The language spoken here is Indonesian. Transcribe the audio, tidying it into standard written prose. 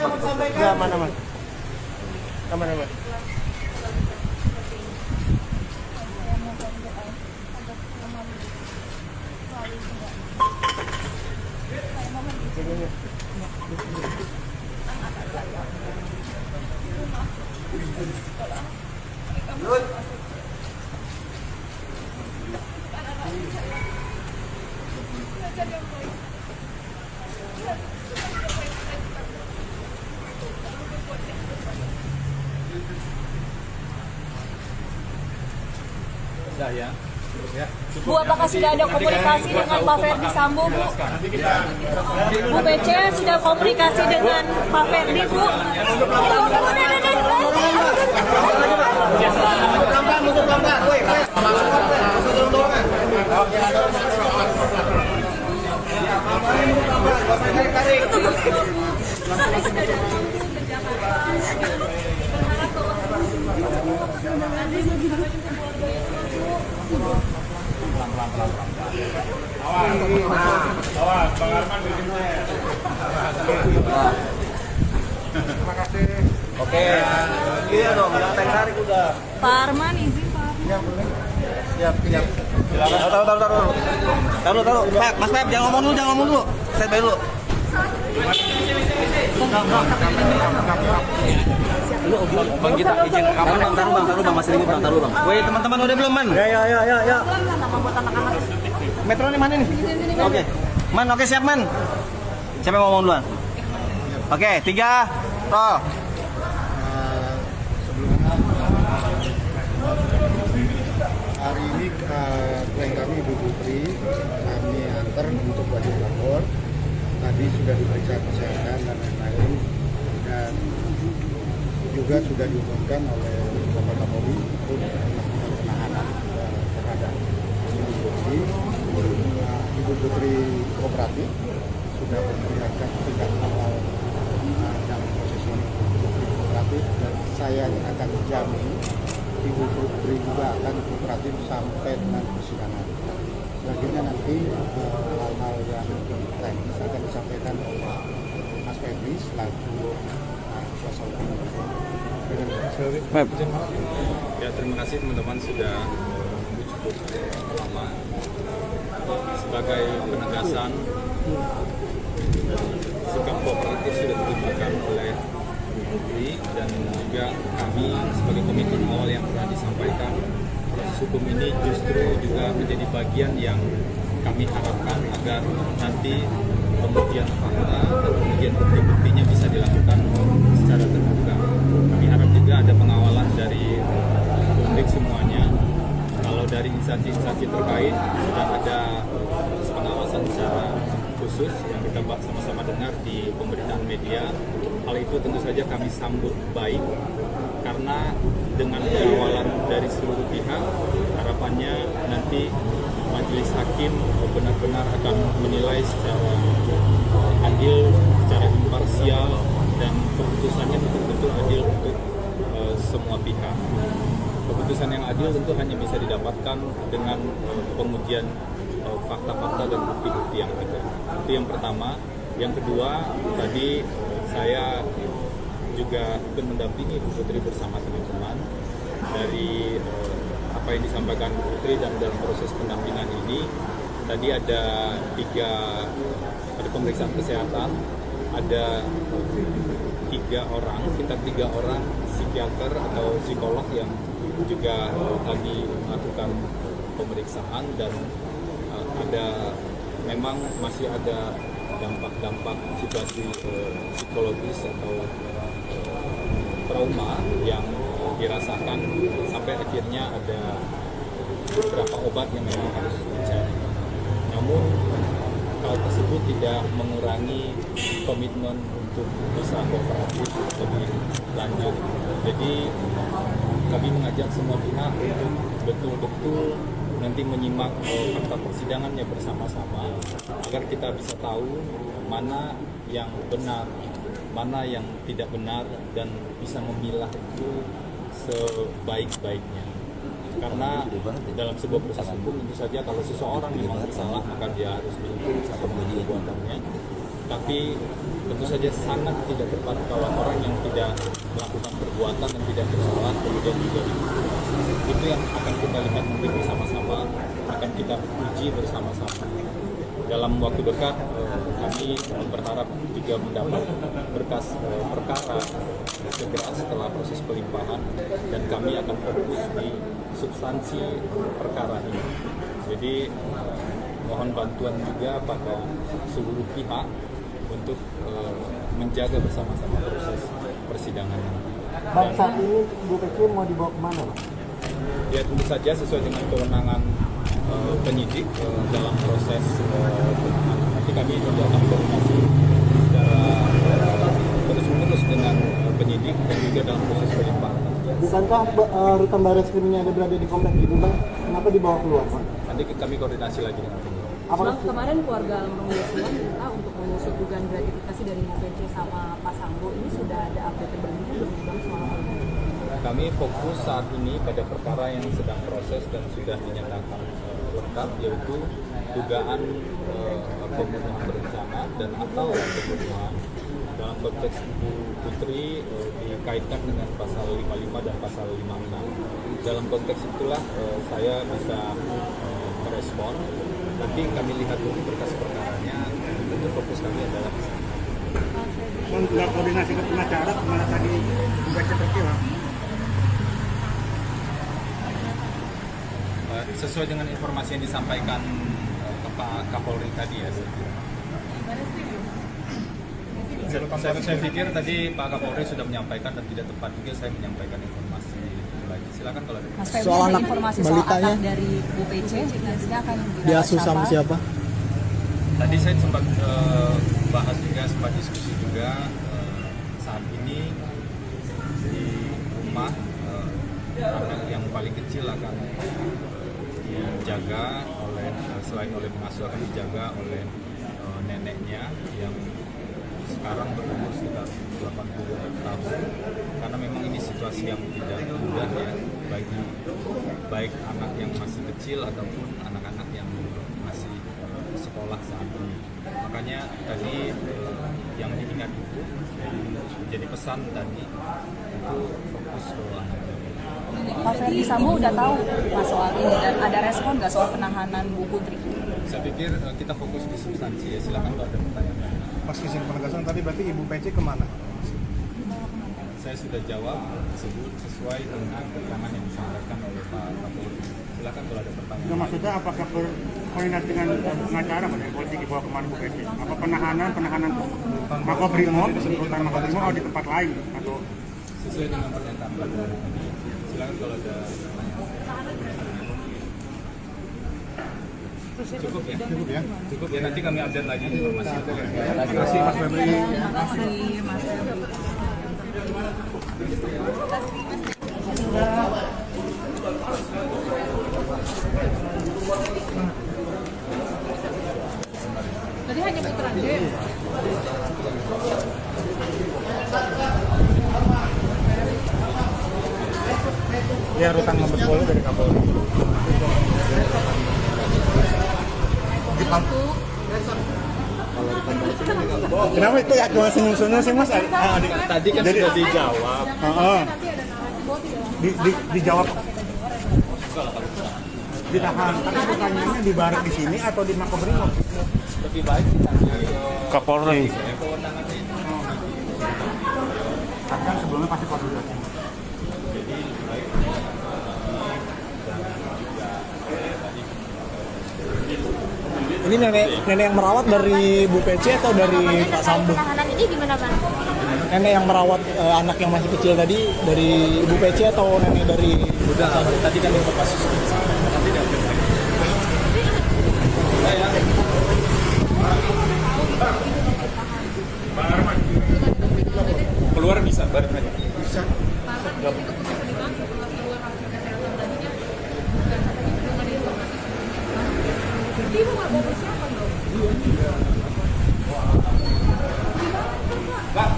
Ya, aman. Aman. Bu, apakah sudah ada komunikasi dengan Pak Ferdi Sambo, Bu? Bu PC sudah komunikasi dengan Pak Ferdi, Bu? Awas, Bang Arman di sini. Terima kasih. Oke. Iya dong, yang tarik udah. Pak Arman, izin Pak Arman. Siap. Taruh. Mas Pep, jangan ngomong dulu. Saya bayar dulu. Bang, kita izin rekaman. Taruh bang, masih Bang, taruh bang. Woi, teman-teman udah belum, Man? Ya. Metro ini mana nih? Oke. Man, oke siap, Man. Siapa yang ngomong duluan? Oke, 3, roll. Hari ini klien kami Ibu Putri kami antar untuk wajib lapor. Tadi sudah diperiksa kesehatan dan lain-lain, dan juga sudah diumumkan oleh Bapak Kapolri untuk melakukan penahanan terhadap Ibu Putri. Ibu Putri kooperatif sudah memberikan tindak awal dalam proses ini kooperatif, dan saya akan jamin Ibu Putri juga akan kooperatif sampai dengan persidangan. Selanjutnya nanti hal-hal yang teknis akan disampaikan oleh Mas Ferdi selaku kuasa hukum. Ya, terima kasih teman-teman sudah cukup lama. Sebagai penegasan, sikap kooperatif sudah ditunjukkan oleh Putri, dan juga kami sebagai komitmen awal yang pernah disampaikan, proses hukum ini justru juga menjadi bagian yang kami harapkan agar nanti pengujian fakta dan pengujian bukti-buktinya bisa dilakukan secara terbuka. Kami harap juga ada pengawalan dari publik semuanya. Kalau dari instansi-instansi terkait sudah ada pengawasan secara khusus yang kita sama-sama dengar di pemberitaan media. Hal itu tentu saja kami sambut baik, karena dengan pengawalan dari seluruh pihak, harapannya nanti majelis hakim benar-benar akan menilai secara adil, secara imparsial, dan keputusannya betul-betul adil untuk semua pihak. Keputusan yang adil tentu hanya bisa didapatkan dengan pengujian fakta-fakta dan bukti-bukti yang ada. Itu yang pertama. Yang kedua, tadi saya juga ikut mendampingi Bu Putri bersama teman-teman dari apa yang disampaikan Bu Putri, dan dalam proses pendampingan ini tadi ada pemeriksaan kesehatan, ada 3 orang, sekitar 3 orang psikiater atau psikolog yang juga tadi melakukan pemeriksaan, dan memang masih ada dampak-dampak situasi psikologis atau trauma yang dirasakan, sampai akhirnya ada beberapa obat yang memang harus dicari. Namun hal tersebut tidak mengurangi komitmen untuk bisa kooperatif lebih lanjut. Jadi kami mengajak semua pihak untuk betul-betul nanti menyimak fakta persidangannya bersama-sama, agar kita bisa tahu mana yang benar, mana yang tidak benar, dan bisa memilah itu sebaik-baiknya. Karena dalam sebuah proses hukum tentu saja kalau seseorang memang bersalah, maka dia harus dihukum atas perbuatannya. Tapi tentu saja sangat tidak tepat kalau orang yang tidak melakukan perbuatan dan tidak bersalah kemudian juga itu yang akan kita lihat nanti bersama-sama, akan kita uji bersama-sama. Dalam waktu dekat kami berharap jika mendapat berkas perkara segera setelah proses pelimpahan, dan kami akan fokus di substansi perkara ini. Jadi mohon bantuan juga pada seluruh pihak untuk menjaga bersama-sama proses persidangan nanti. Bang, saat ini Bu Pece mau dibawa kemana, Bang? Ya tentu saja sesuai dengan kewenangan penyidik dalam proses penahanan. Nanti kami juga akan koordinasi secara terus-menerus dengan penyidik dan juga dalam proses pelimpahan. Bukankah rutan Barreskrimnya ada berada di komplek itu, Bang? Kenapa dibawa keluar, Bang? Nanti kami koordinasi lagi dengan penyidik. Bang, kemarin keluarga almarhum Yosua minta untuk mengusut dugaan gratifikasi dari Bu Pece sama Pak Sambo. Ini sudah ada update terbarunya belum, Bang, soal hal ini? Kami fokus saat ini pada perkara yang sedang proses dan sudah dinyatakan lengkap, yaitu dugaan pembunuhan berencana dan atau pembunuhan dalam konteks Ibu Putri dikaitkan dengan pasal 55 dan pasal 56. Dalam konteks itulah saya bisa merespon. Nanti kami lihat dulu berkas perkaranya, tentu fokus kami adalah di sana. Nggak koordinasi ke pengacara kemana tadi membaca perkiraan? Sesuai dengan informasi yang disampaikan ke Pak Kapolri tadi ya. Saya pikir tadi Pak Kapolri sudah menyampaikan dan tidak tepat juga saya menyampaikan informasi itu lagi. Silakan kalau ada. Mas Febri, ada informasi soal anak dari Bu Pece, jenazahnya akan Diasuh sama siapa? Tadi saya sempat bahas juga, sempat diskusi juga. Saat ini di rumah anak yang paling kecil akan dijaga oleh, selain oleh pengasuh, akan dijaga oleh neneknya yang sekarang berumur sekitar 80 tahun, karena memang ini situasi yang tidak mudah ya bagi baik anak yang masih kecil ataupun anak-anak yang masih sekolah saat ini. Makanya tadi yang diingat itu jadi pesan tadi itu fokus ke anak. Pak Ferdi Sambo udah tahu Pak soal ini dan ada respon nggak soal penahanan Bu Putri? Saya pikir kita fokus di substansi ya, silakan kalau ada pertanyaan. Pas izin penegasan tadi berarti Ibu Pece kemana? Saya sudah jawab tersebut sesuai dengan keterangan yang disampaikan oleh Pak Kapolri. Silakan kalau ada pertanyaan. Maksudnya apakah berkoordinasi dengan pengacara dari polisi dibawa kemana Bu Pece? Apa penahanan Makobrimob, rutan Makobrimob atau di tempat lain atau Sesuai dengan pernyataan Pak Kapolri tadi. Silakan kalau ada pertanyaan. Cukup ya? Cukup ya, nanti kami update lagi informasi. Terima kasih Mas Febri. Terima kasih Mas Febri. Tadi hanya putra aja. ya rutan Mabes Polri dari Kapolri? Kenapa itu ya cuma senyum-senyum sih Mas? Tadi kan sudah dijawab. Dijawab. Ditahan. Tapi pertanyaannya di barak di sini atau di Makobrimob? Lebih baik kita Kapolri. kewenangan ini. Kan sebelumnya pasti koordinasi. Jadi lebih baik Ini nenek yang merawat dari Bu Pece atau dari Pak Sambo? Penahanan ini gimana, Bang? Nenek yang merawat anak yang masih kecil tadi dari Ibu Pece atau nenek dari udah tadi kan informasi sudah disampaikan, nanti diupdate lagi. Keluar bisa, bareng aja. Bisa. Bang,